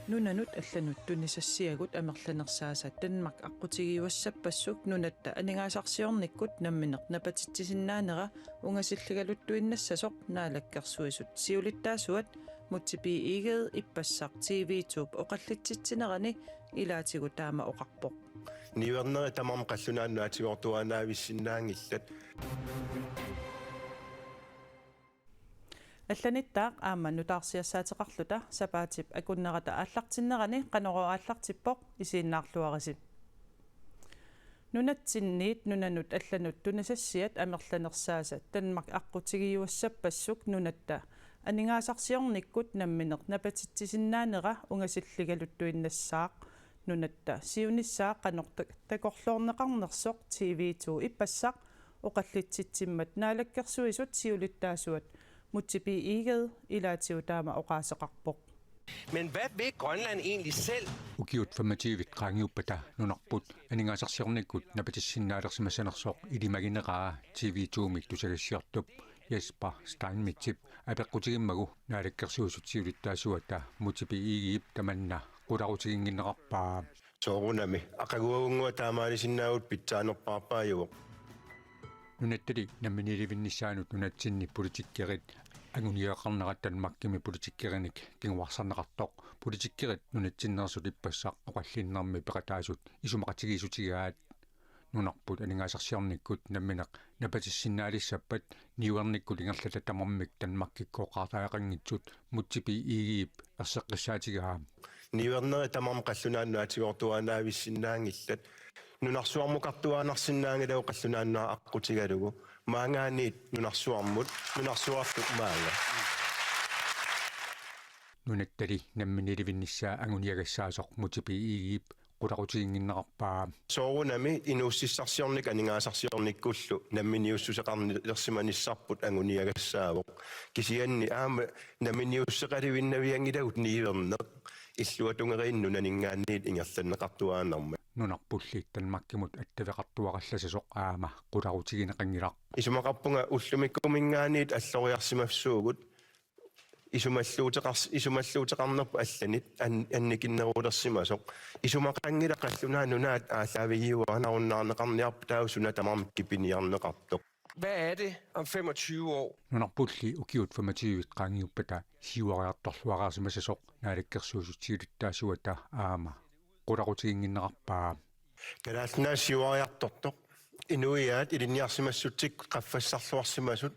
Nunanut allanut tunissassiagut amerlanersaasa Danmark aqqutigiuassappassuk nunatta aningaasarsiornikkut nammineq napatitsisinnaanera ungasillugaluttuinnassasoq naalakkersuisut siulittaasuat muttipi iigeed ippassaq TV-tube oqallitsitsinерани ilaatigu taama oqarpoq niwerneri tamam qallunaannuatigoortuanaavissinaangillat алланиттаақ аама нутаарсиассаатеқарлута сапаатип акуннерата ааллартиннерани канороааллартиппоқ исииннаарлуарисип нунатсинниит нунанут алланут тунасассиат амерланерсааса танмак аққутигиуассаппассук нунатта анингаасарсиорниккут намминеқ напатитсисиннаанера унгасиллигалуттуиннассаақ нунатта сиуниссаақ канортак такорлуорнеқарнерсоқ TV2 иппассақ оқаллитситсиммат наалаккерсуисут сиулиттаасуат muttipi iigeed ilaatigu taama oqaaseqarpoq. Men hvad vil Grønland egentlig selv? Ukiut formatiivit qaangiuppata nunarput aningaasarsiornikkut napatissinnaalersamasanersoq ilimagineraa TV2-mik tusagassiartup Jesper Steinmitzip apeqqutigimagu naalakkersuusut siulittaasuata muttipi iigiip tamanna qularutigingиннеqarpaa soorunami aqaguagunngua taamaalisinnaavut pitsaanerpaarpaajuuq nunattali namminilivinnissaanut nunatsinni politikkerit anguniaqarnerat tanmakkimi politikkerinik kinguarsarneqartoq politikkerit nunatsinnersut ippassaq oqallinnermi peqataasut isumaqatigiisutigaat nunarput aningaasarsiornikkut nammineq napatissinnaalisappat niuernikkut ingerlata tamarmik tanmakkikkoqaartaaqanngitsut muttipi iigiip erseqqissaatigaa niwerneri tamam qallunaannuatigoortuanaavissinaangillat nunarsuarmukartuaanarsinnaangilau qallunaannua aqqutigalugu maangaaniit nunarsuarmut nunarsuartut maanga nunattali namminilivinnissaa anguniagassaasoq muttipi iigiip qulaqutiginginneqarpaa soorunami inuussissarsiornik aningaasarsiornikkullu namminiussuseqarnersimanissarput anguniagassaavuq kisianni aama namminiusseqalivinnaviangilagut niiverneq illuatungeriinnu naningaanniit ingerlanneqartuaanarma nunarpulli tanmakkimut attaveqartuaqallasasoq aama qulaqutigineqangilaq isumaqarpunga ullumikkumingaaniit alloriarsimafsuugut isumalluuteqarnerpu allanit annikinneruulersimasoq isumaqangilaqallunaannunaat aallaavigиуарнаруннаарнеқарниарп таусуна тамармиккипиниарнеқартоq Hvad er det om 25 år? nunarpulli ukiut formatiivit qaangiuppata siuariartorluaraasimasasoq naalakkersuusut siulittaasuata aama qulaqutiginginneqarpaa kalaalnaa siuariartortoq inuiaat ilinniarsimassuttik qaffassarluarsimasut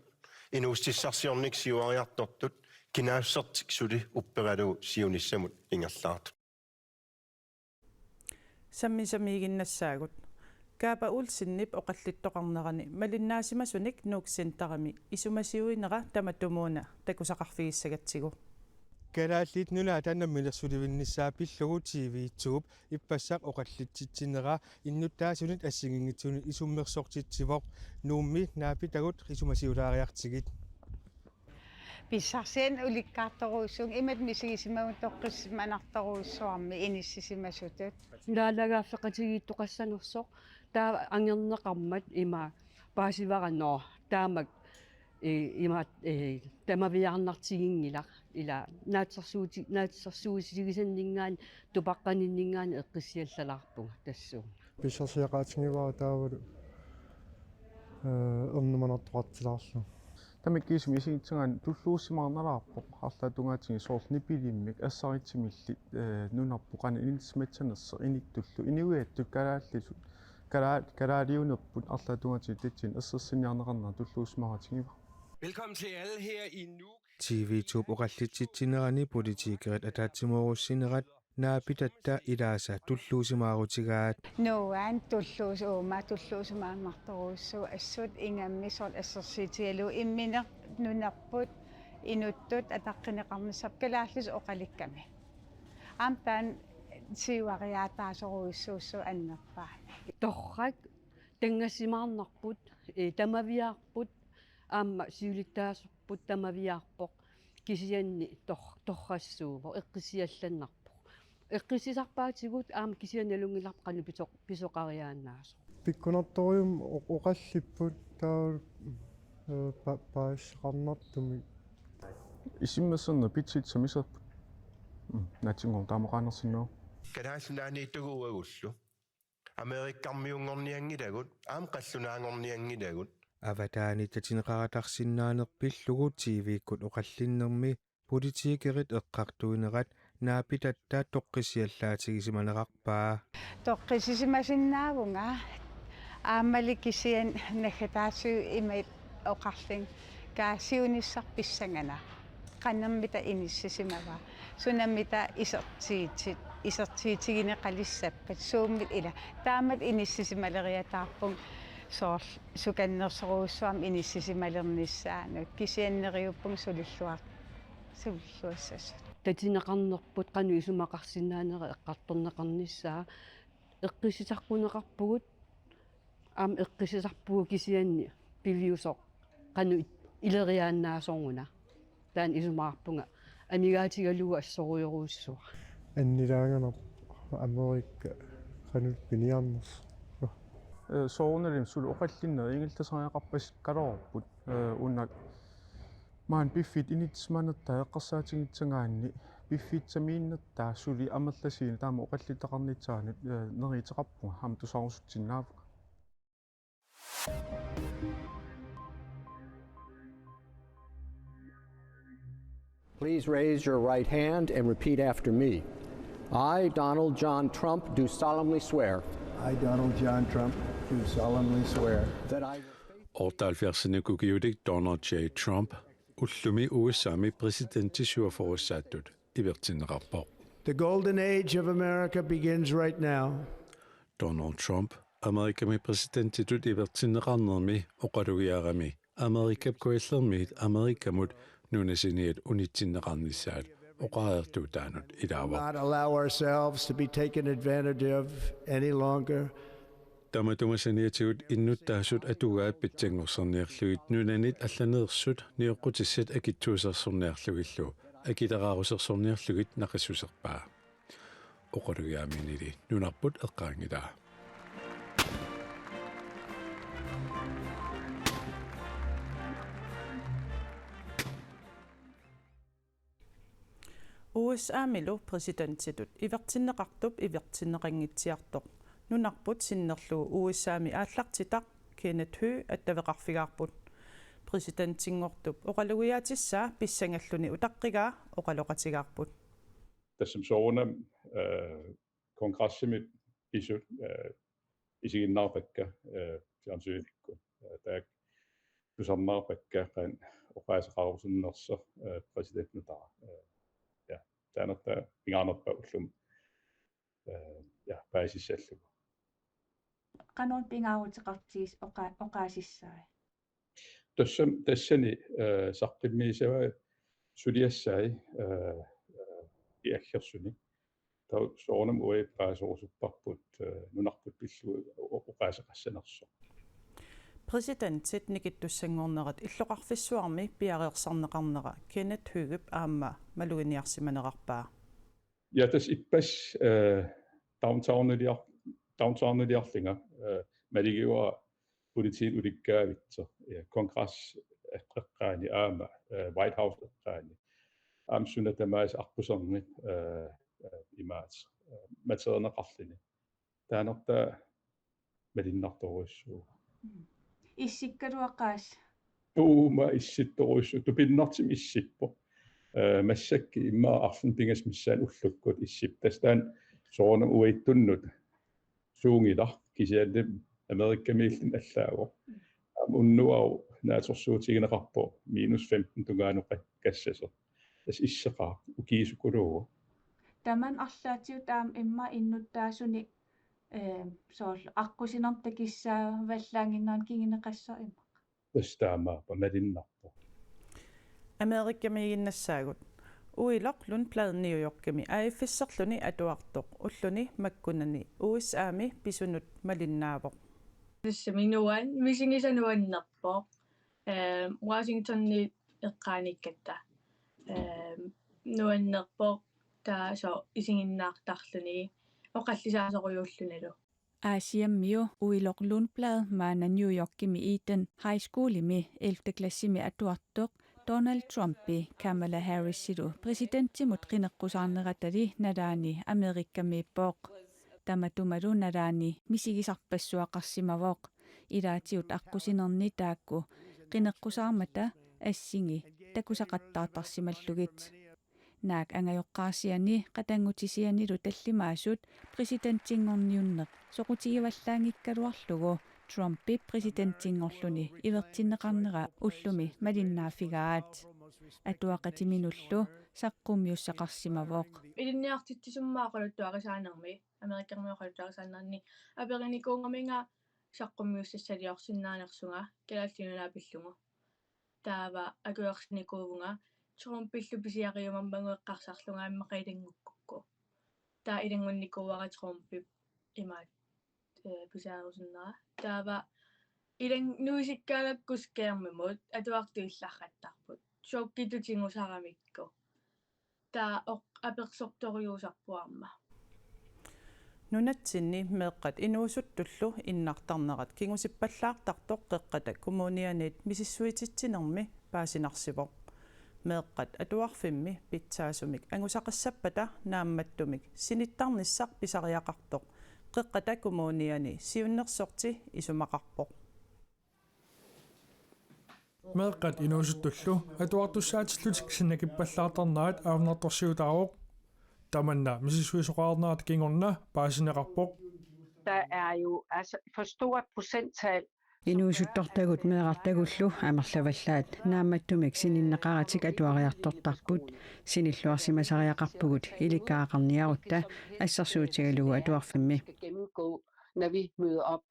inuustissarsiornik siuariartortut kinaassartik suli uppeqalu siunissamut ingerlaartu Sammisamiiginnassaagut kaapa ulsinnip oqallittoqarnerani malinnaasimassunik nuuksintarami isumasiuinera tamatumuuna takusaqarfigissagatsigu kalaallit nulaa tanammilersulivinnissaa pillugu TV-tube ippassaq oqallitsitsinera innutaasunit assigingitsuni isummersortitsivoq nuummi naapitagut isumasiulaariartigit Pissarsian ulikkaartoruussung imat misigisimavun toqqismanartoruussuarmi inississimasutut laalaagaafeqatigiittoqassanersoq taa angerneqarmat ima paasivaranoo taamak ima tamaviarnartigingilaq ila naatsersuusigisanningaan tupaqqaninningaan eqqissiallalarpunga tassuu pissarsiaqaatigiva taavalu ernumanartoqartilaarlu тамиккиисум исигитсагаан туллууссимаарналаарпоқ арлаатунгаатиги соорлнипилиммик ассаритсимилли нунарпоқани инитсматсанерсэ иниттуллу иниуиаттут калааллисут калаалиунерпут арлаатунгаатиги татсин ассерсиниарнеқарнаа туллууссимааратигива Velkommen til alle her i Nuuk. TV-tube oqallitsitsinnerani politiikerit ataatsimorussinnerat naapitatta ilaasa tulluusimаарutigaat nuan tulluusumaannartoruussu assut ingammisort assersiitigalu immineq nunarput inuttut ataqqineqarnissap kalaallus oqalikkami amtaan siuariaataasoruissuussu annerpaani torrak tangassimaarnarput tamaviaarput aamma siulittaaserput tamaviaarpoq kisianni torrassuuvo eqqisiallannarpoq eqqisisarpaatigut aama kisianalungilarqani pisoqariaannaaso pikkunartorium oqallipput taa paasqarnartumi исиммассерна питсит самисерпут натингор таамақаанерсинноо Kadaasunnaaniittuguuagullu. Amerikkarmiungorniangilagут, aam qallunaangorniangilagут. аватаани татинеқаратарсиннаанерпиллугу TV-иккут оқаллиннэрми политикерит эққартуинерат наапитаттаа тоққисиаллаатигисиманеқарпаа тоққисисимасиннаагунга ааммали кисиан наггатаасу имаит оқарлин каасиунissarpissangana qannermita inissisimava sunamita isерtiitigine qalissappat suummit ila taamat inissisimалериатаарпун soor sukannersoruussuam inissisimалернissaanut kisianneriupпун суллуассасут татинеқарнерпут қану исумақарсинаанери эққарторнеқарнissaa эққисисарпунеқарпугут аам эққисисарпугу кисианни пивиусоқ қану илериааннаасоруна таан исумаарпунга амигаатигалугу ассоруйоруussуа аннилаагана Америкка qanut piniarners соорнерим сул оқаллиннер ингилтасариақарпас калорпут уннак маан пиффит инитсманерта эққарсаатингитсангаанни пиффитсамииннертаа сули амерласиина таама оқаллитақарнитсаанут неритеқарпунга хаам тусаарусутсиннаава Please raise your right hand and repeat after me. I, Donald John Trump, do solemnly swear I, Donald John Trump, do solemnly swear that I will 78-kukiutik Donald J. Trump ullumi USAmi presidentisuaforussaattut ivertinneqarpoq. The golden age of America begins right now. Donald Trump Amerikami presidentitut ivertinneqarnermi oqalugiarami Amerikap kuillermiit Amerikamut nunasiniat unitsinneqarnissaat oqaertuutaanut ilaava. Not allow ourselves to be taken advantage of any longer. Tamatumasaniatigut innuttaasut atugaat pitsanngorserniarlugit nunanit allaneersut niuqqutissat akittuusersorniarlugillu akileraarussersorniarlugit naqissuserpaa oqalugiaaminili nunarput eqqaangilaa. USA-milu presidentitut ivertinneqartup ivertinneqangitsiartoq nunarput sinnerlugu USA-mi aallartitaq Kenneth Hu attaveqarfigaarput presidentingortup oqalugiaatissaa pissangalluni utaqqigaa oqaloqatigaarput tassam soorunam kongressimit isut isiginnaarpakka fiansuyikku taak tusarnaarpakka qan oqaasaqarusуннерсо presidentnutara таанерта пингаарнерпа уллум паасиссаллугу qanun pingaarutiqartigis oqaasissaai тассани сартиммисава сулиассаи иаггерсуни тау соорнам уи паасорусуппарпут нунарпут пиллу оqaасеқассанерсо Presidentit nikittussangornerat illoqarfissuarmi piareersarneqarnera Kenneth Hugup aamma maluginiarsimanerarpaa. Ja tas ippas downtowniarlinga maligiua politik ulikkaavitser kongress eqqaani aama White House eqqaani aamsuna tamaas arpuserni imaat materneqarlini taanerta malinnartorussuu issikkaluaqaas uuma issittoruissu tupinnartim issippo massakki imma arfun pingas missaan ullukkut issiptas taan soornam uittunnut suungilar kisiallim amerikkamiillin allaago unnuau naatorsuutigineqarpo -15 tungaanu kassasa tas isseqaa ukiisukulugu taman arlaatiut aam imma innuttaasuni sool aqusinertakissaa vallaanginnaan kingineqassarimaq tastaamaapa malinnarpo Amerikkamiiginnasaagut uiloqlun plad New Yorkami aifisserluni atuartoq ulluni makkunani USA-mi pisunut malinnaavoq Minuan misingisanuannerpoq Washingtonni eqqaanikkatta nuannerpoq taa so isinginnaartarluni oqallisaasorujuullunalu Aasiammiu uiloqlun plad maana New Yorkimi iten high schoolimi 11. klassimi atuartoq Donald Trumpi Kamala Harrisilu presidenttimut qineqqusarneratali nalaani Amerikkamiippoq tamatumalu nalaani misigisarpassuaqarsimavoq ilaatiut aqusinerni taakku qineqqusarmata assingi takusaqattaartarsimallugit naak angajoqqaarsiani qatangutisianilu tallimaasut presidenttingorniunneq soqutigivallaangikkaluarlugu Trumpi presidenttingorluni ivertinneqarnera ullumi malinnaafigaat atuaqatiminullu saqqummiussaqarsimavoq Ilinniartitsummaaqaluttuaqisaanermi Amerikkermiоqaluttuaqisaanerni aperinikuungaminga saqqummiussaliorsinnaanersunga kilallinulaapillungu taava akuersinikuuvunga Trumpillu pisiaqiumampangueqqarsarlunga ammeqailingukkukku taa ilangunnikuuara Trumpi imaat pisaarusinnera taava ilang nuusikkaalakkuskeermimut atuartuillarrattarput sokkitutingusaramikku taa apersortoriusarpuarma nunatsinni meeqqat inuusuttullu innartarnerat kingusippallаарtartoq qeqqata kommunianiit misissuititsinermi paasinarsivoq meeqqat atuarfimmi pitsaasumik angusaqassapata naammattumik sinittarnissaq pisariaqartoq qeqqata kommuniani siunnersorti isumaqarpoq meeqqat inuusuttullu atuartussaatillutik sinnakippallaatarnaat aavnertorsiutaaruq tamanna misissuisoqaarnaat kingorna paasineqarpoq Der jo altså for stort procenttal Inuusuttortagut meeqartagullu amerlavallaat naammattumik sininneqaratik atuariartortarput sinilluarsimasariaqarpugut ilikkaaqarniarutta assarsuutigalugu atuarfimmi når vi møder op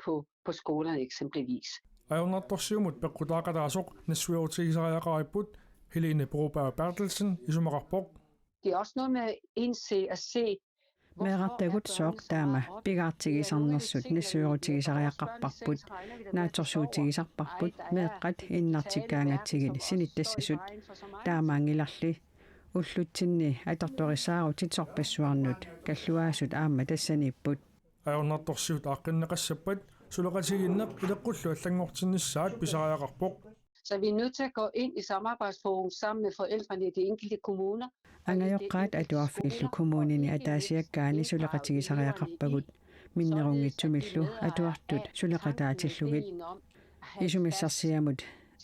på skolerne eksempelvis. Ajornartorsiumut peqqutaaqataasoq nassuiorutigisariaqaripput Helene Broberg Bertelsen isumaqarpoq Det er også noget med at indse og se meeqartagut sooq taama pigaartigisarnersut nissuiorutigisariaqarparput naatorsuutigisarparput meeqqat innartikkaangatsigil sinittassasut taamaangilarli ullutsinni atortorissaarutit sorpassuarnut kalluaasut aamma tassaniipput ajornartorsiut aaqqinneqassappat suleqatiginneq ileqqullu allangortinnissaat pisariaqarpoq Så vi er nødt til at gå ind i samarbejdsforum sammen med forældrene i de enkelte kommuner. Angajoqqaat atuarfillu kommunini ataasiakkaani suleqatigisariaqarpagut minnerungitsumillu atuartut suleqataatillugit isumissarsiamut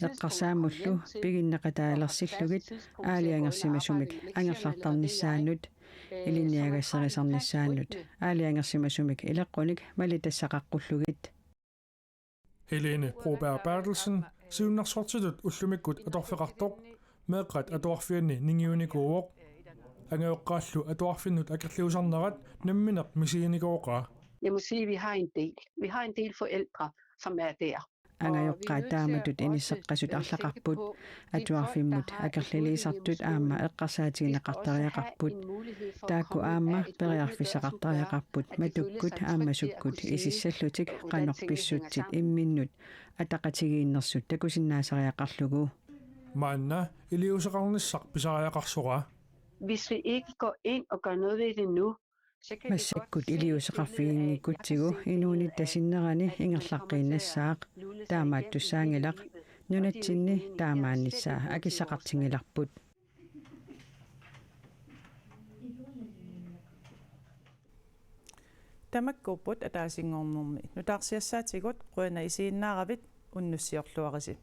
eqqarsaamullu piginneqataalerсиллugit aaliangersimasumik angerlartarnissaannut iliniagasserisernissaannut aaliangersimasumik ileqqunik malitassaqaqqullegit Helene Broberg Bertelsen siunnarsortitut ullumikkut atorfeqartoq meeqqat atuarfianni ningiunikuuoq angajoqqaallu atuarfinnut akerliusarnerat nammineq misiinikuoqaa Jeg må sige, at vi har en del forældre, som er der. angajoqqaat taamatut inisseqqasut arlaqarput atuarfimmut akerliliisartut aamma eqqarsaatigineqartariaqarput taakku aamma periarfissaqartariaqarput matukkut aammasukkut isissallutik qanorpissutsit imminnut ataqatigiinnersut takusinnaasariaqarlugu maanna iliuseqarnissaq pisariaqarsoqa Hvis vi ikke går ind og gør noget ved det nu, massakkut iliuseqarfiginngutsigu inuunittasinnerani ingerlaqqiinassaaq taamaattussaangilaq nunatsinni taamaannissaa akissaqartingilarput tamakkuupput ataasingornermi nutaarsiassaatigut quana isiinnaaravit unnussiorluarisi